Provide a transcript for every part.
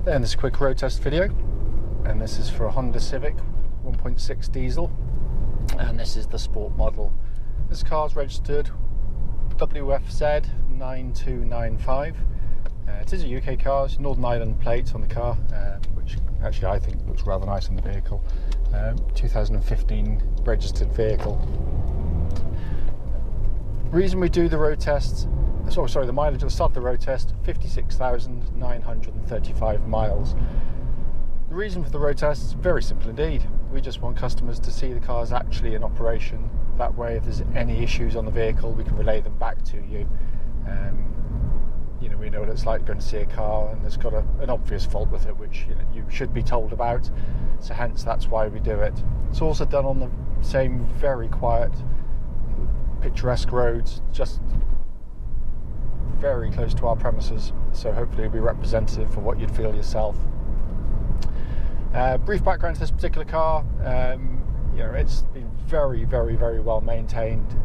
Hi there, this is a quick road test video, and this is for a Honda Civic 1.6 diesel, and this is the sport model. This car is registered WFZ9295. It is a UK car, it's Northern Ireland plate on the car, which actually I think looks rather nice on the vehicle. 2015 registered vehicle. Reason we do the road test, the mileage at the start of the road test, 56,935 miles. The reason for the road test is very simple indeed. We just want customers to see the cars actually in operation. That way, if there's any issues on the vehicle, we can relay them back to you. We know what it's like going to see a car and there's got an obvious fault with it, which you should be told about. So hence, that's why we do it. It's also done on the same very quiet, picturesque roads, just very close to our premises, so hopefully it'll be representative for what you'd feel yourself. Brief background to this particular car. It's been very well maintained.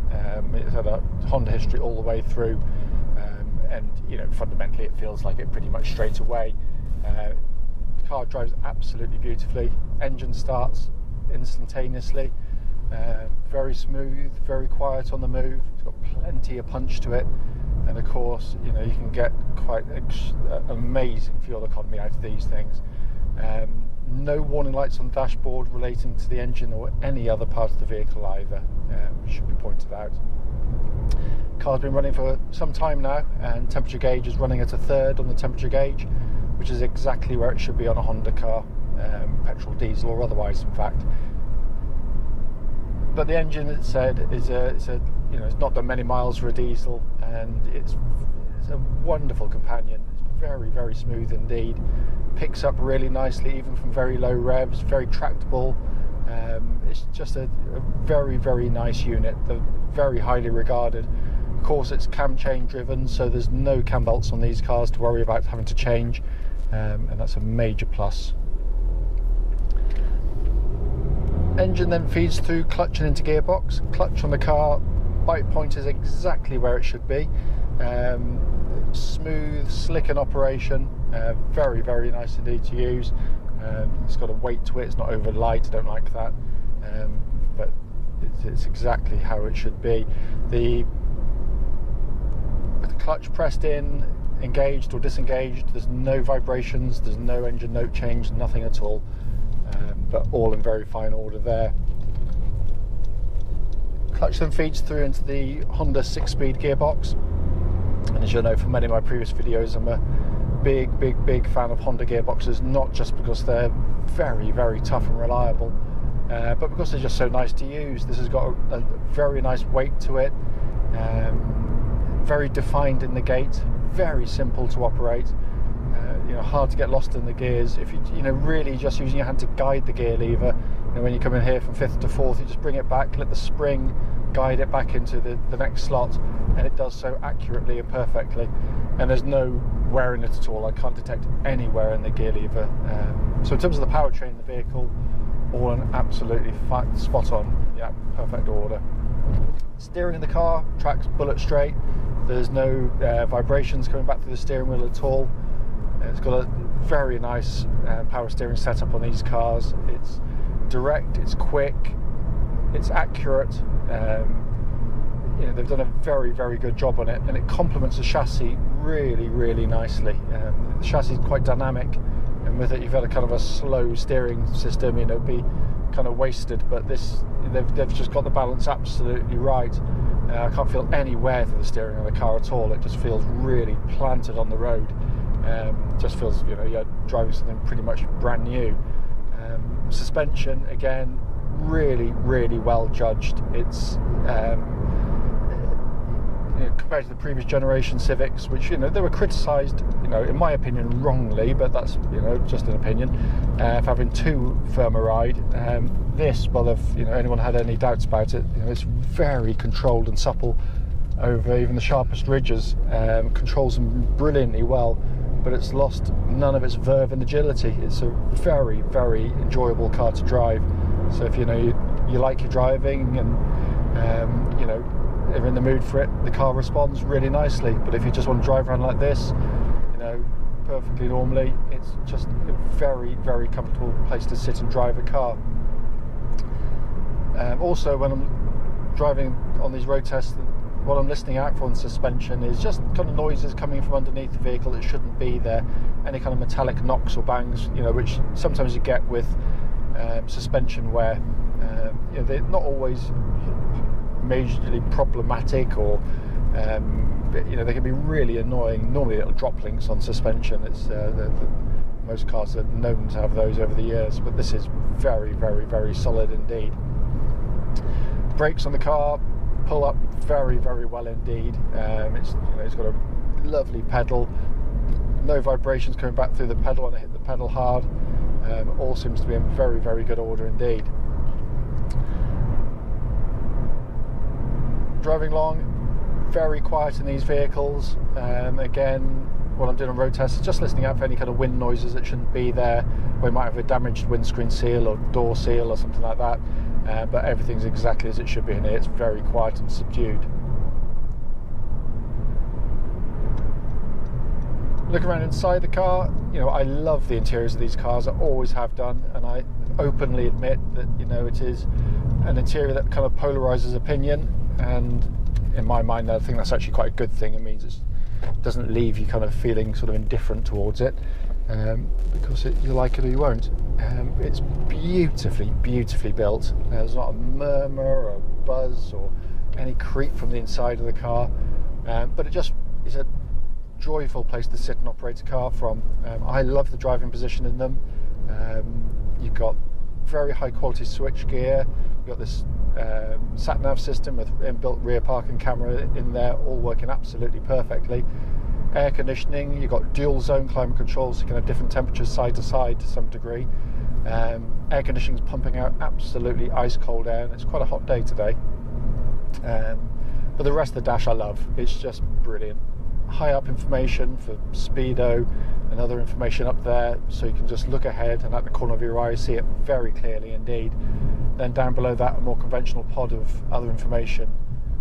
It's had a Honda history all the way through, and fundamentally it feels like it pretty much straight away. The car drives absolutely beautifully. Engine starts instantaneously. Very smooth, very quiet on the move. It's got plenty of punch to it. And of course, you can get quite amazing fuel economy out of these things. No warning lights on the dashboard relating to the engine or any other part of the vehicle either, should be pointed out. The car's been running for some time now, and temperature gauge is running at a third on the temperature gauge, which is exactly where it should be on a Honda car, petrol, diesel or otherwise in fact. But the engine, it said, is it's not done many miles for a diesel, and it's a wonderful companion. It's very smooth indeed. Picks up really nicely even from very low revs. Very tractable. It's just a very nice unit. They're very highly regarded. Of course, it's cam chain driven, so there's no cam belts on these cars to worry about having to change, and that's a major plus. Engine then feeds through clutch and into gearbox. Clutch on the car, bite point is exactly where it should be. Smooth, slick in operation. Very nice indeed to use. It's got a weight to it. It's not over light. I don't like that, but it's exactly how it should be. With the clutch pressed in, engaged or disengaged, there's no vibrations. There's no engine note change. Nothing at all. But all in very fine order there. Clutch then feeds through into the Honda 6-speed gearbox, and as you'll know from many of my previous videos, I'm a big fan of Honda gearboxes, not just because they're very tough and reliable, but because they're just so nice to use. This has got a very nice weight to it, very defined in the gate, very simple to operate. Hard to get lost in the gears. If you really just using your hand to guide the gear lever, when you come in here from 5th to 4th, you just bring it back, let the spring guide it back into the next slot, and it does so accurately and perfectly, and there's no wear in it at all. I can't detect any wear in the gear lever. So in terms of the powertrain in the vehicle, all in absolutely spot on, perfect order. Steering in the car tracks bullet straight. There's no vibrations coming back through the steering wheel at all. It's got a very nice power steering setup on these cars. It's direct, it's quick, it's accurate. They've done a very good job on it, and it complements the chassis really nicely. The chassis is quite dynamic, and with it you've got a kind of a slow steering system. It'd be kind of wasted, but this they've just got the balance absolutely right. I can't feel any wear through the steering of the car at all. It just feels really planted on the road. Just feels you're driving something pretty much brand new. Suspension, again, really well judged. It's compared to the previous generation Civics, which they were criticised, in my opinion, wrongly, but that's just an opinion, for having too firm a ride. This, well, if anyone had any doubts about it, it's very controlled and supple over even the sharpest ridges. Controls them brilliantly well, but it's lost none of its verve and agility. It's a very enjoyable car to drive. So if you like your driving and are in the mood for it, the car responds really nicely. But if you just want to drive around like this, perfectly normally. It's just a very, very comfortable place to sit and drive a car. Also, when I'm driving on these road tests, what I'm listening out for on suspension is just kind of noises coming from underneath the vehicle that shouldn't be there. Any kind of metallic knocks or bangs, which sometimes you get with suspension wear. They're not always majorly problematic, or they can be really annoying. Normally little drop links on suspension. It's most cars are known to have those over the years, but this is very, very, very solid indeed. Brakes on the car pull up very, very well indeed. It's got a lovely pedal, no vibrations coming back through the pedal when I hit the pedal hard. All seems to be in very, very good order indeed. Driving along, very quiet in these vehicles. Again, what I'm doing on road tests is just listening out for any kind of wind noises that shouldn't be there. We might have a damaged windscreen seal or door seal or something like that, but everything's exactly as it should be in here. It's very quiet and subdued. Looking around inside the car, I love the interiors of these cars. I always have done, and I openly admit that it is an interior that kind of polarizes opinion, and in my mind I think that's actually quite a good thing. It means it doesn't leave you kind of feeling sort of indifferent towards it, because you like it or you won't. It's beautifully, beautifully built. There's not a murmur or a buzz or any creak from the inside of the car, but it just is a joyful place to sit and operate a car from. I love the driving position in them. You've got very high quality switch gear. You've got this sat-nav system with inbuilt rear parking camera in there, all working absolutely perfectly. Air conditioning, you've got dual zone climate control, so you can have different temperatures side to side to some degree. Air conditioning is pumping out absolutely ice cold air, and it's quite a hot day today. But the rest of the dash I love. It's just brilliant. High up information for speedo and other information up there, so you can just look ahead and at the corner of your eye see it very clearly indeed. Then down below that, a more conventional pod of other information,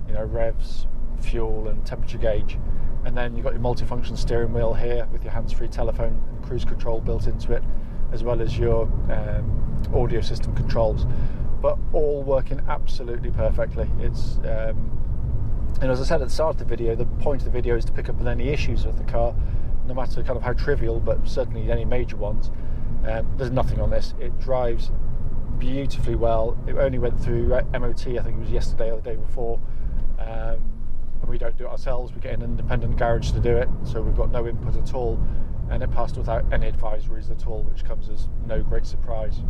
revs, fuel and temperature gauge. And then you've got your multifunction steering wheel here with your hands-free telephone and cruise control built into it, as well as your audio system controls, but all working absolutely perfectly. It's and as I said at the start of the video, the point of the video is to pick up on any issues with the car, no matter kind of how trivial, but certainly any major ones. There's nothing on this. It drives beautifully well. It only went through MOT, I think it was yesterday or the day before. And we don't do it ourselves. We get an independent garage to do it, so we've got no input at all. And it passed without any advisories at all, which comes as no great surprise.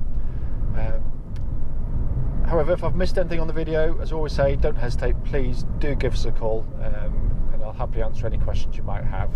However, if I've missed anything on the video, as I always say, don't hesitate, please do give us a call, and I'll happily answer any questions you might have.